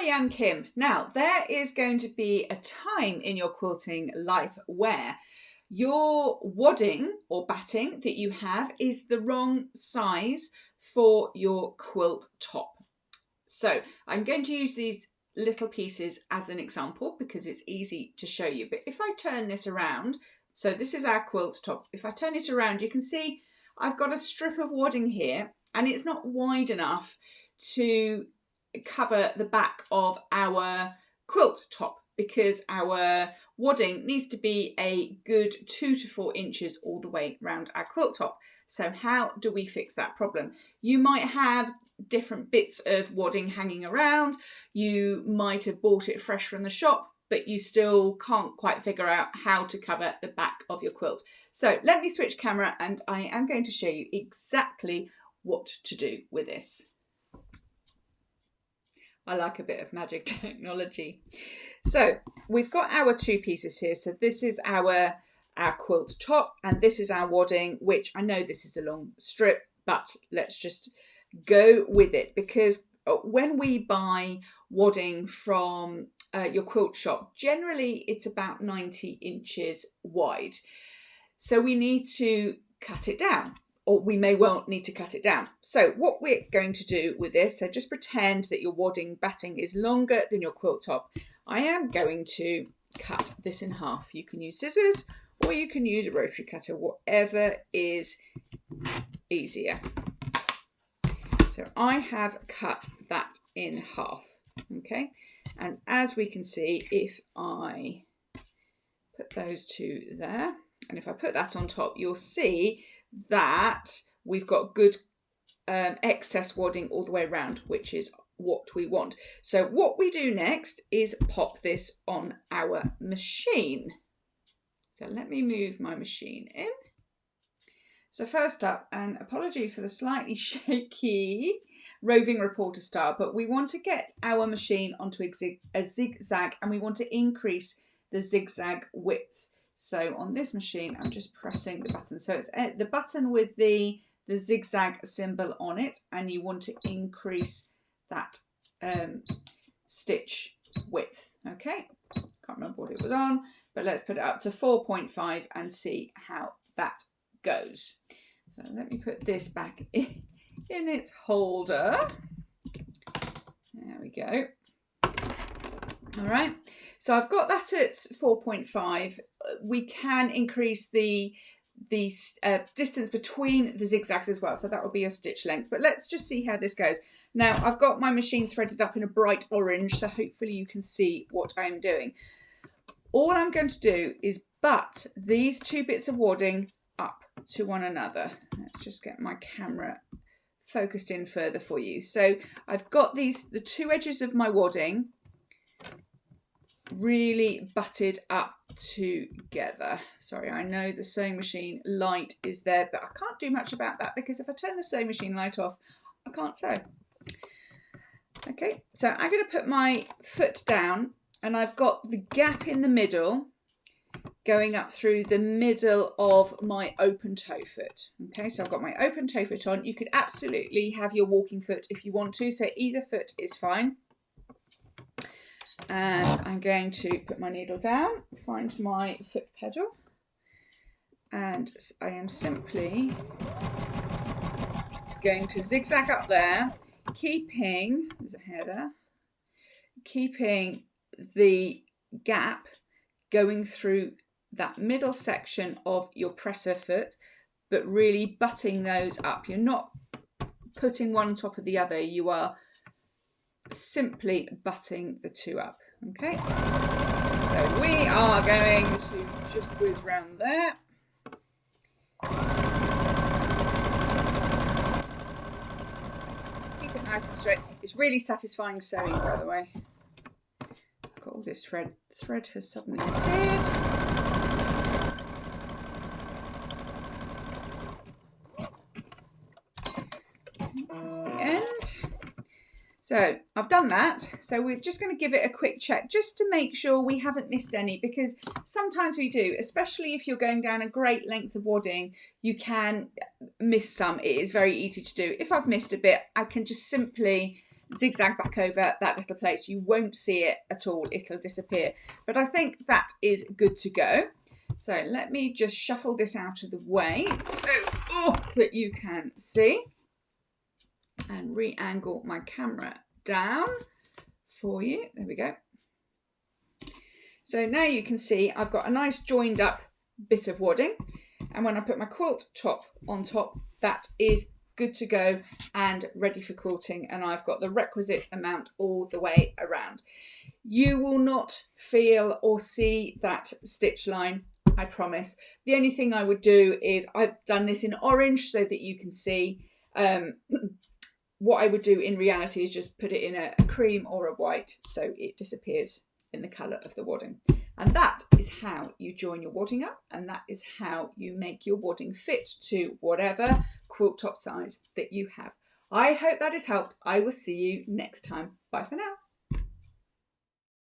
Hi, I'm Kim. Now, there is going to be a time in your quilting life where your wadding or batting that you have is the wrong size for your quilt top. So I'm going to use these little pieces as an example because it's easy to show you. But if I turn this around, so this is our quilt top. If I turn it around, you can see I've got a strip of wadding here and it's not wide enough to cover the back of our quilt top because our wadding needs to be a good 2 to 4 inches all the way around our quilt top. So how do we fix that problem? You might have different bits of wadding hanging around. You might have bought it fresh from the shop, but you still can't quite figure out how to cover the back of your quilt. So let me switch camera and I am going to show you exactly what to do with this. I like a bit of magic technology. So we've got our 2 pieces here. So this is our quilt top and this is our wadding, which I know this is a long strip, but let's just go with it because when we buy wadding from your quilt shop, generally it's about 90 inches wide. So we need to cut it down. Or we may well need to cut it down. So what we're going to do with this, so just pretend that your wadding batting is longer than your quilt top. I am going to cut this in half. You can use scissors or you can use a rotary cutter, whatever is easier. So I have cut that in half, okay? And as we can see, if I put those 2 there, and if I put that on top, you'll see that we've got good excess wadding all the way around, which is what we want. So what we do next is pop this on our machine. So let me move my machine in. So first up, and apologies for the slightly shaky roving reporter style, but we want to get our machine onto a zigzag and we want to increase the zigzag width. So on this machine, I'm just pressing the button. So it's the button with the zigzag symbol on it, and you want to increase that stitch width. Okay, can't remember what it was on, but let's put it up to 4.5 and see how that goes. So let me put this back in its holder. There we go. All right, so I've got that at 4.5. We can increase the distance between the zigzags as well, so that will be your stitch length. But let's just see how this goes. Now I've got my machine threaded up in a bright orange, so hopefully you can see what I'm doing. All I'm going to do is butt these 2 bits of wadding up to one another. Let's just get my camera focused in further for you. So I've got the 2 edges of my wadding really butted up together. Sorry, I know the sewing machine light is there, but I can't do much about that because if I turn the sewing machine light off, I can't sew. Okay, so I'm going to put my foot down and I've got the gap in the middle going up through the middle of my open toe foot. Okay, so I've got my open toe foot on. You could absolutely have your walking foot if you want to, so either foot is fine. And I'm going to put my needle down, find my foot pedal, and I am simply going to zigzag up there, keeping, there's a hair there, keeping the gap going through that middle section of your presser foot, but really butting those up. You're not putting one on top of the other, you are simply butting the 2 up. Okay, so we are going to just whiz round there. Keep it nice and straight. It's really satisfying sewing, by the way. Got all this thread. Thread has suddenly appeared. That's the end. So I've done that. So we're just going to give it a quick check just to make sure we haven't missed any, because sometimes we do, especially if you're going down a great length of wadding, you can miss some. It is very easy to do. If I've missed a bit, I can just simply zigzag back over that little place. You won't see it at all, it'll disappear. But I think that is good to go. So let me just shuffle this out of the way so that you can see, and re-angle my camera down for you. There we go. So now you can see I've got a nice joined up bit of wadding, and when I put my quilt top on top, that is good to go and ready for quilting, and I've got the requisite amount all the way around. You will not feel or see that stitch line, I promise. The only thing I would do is, I've done this in orange so that you can see. What I would do in reality is just put it in a cream or a white so it disappears in the colour of the wadding. And that is how you join your wadding up, and that is how you make your wadding fit to whatever quilt top size that you have. I hope that has helped. I will see you next time. Bye for now.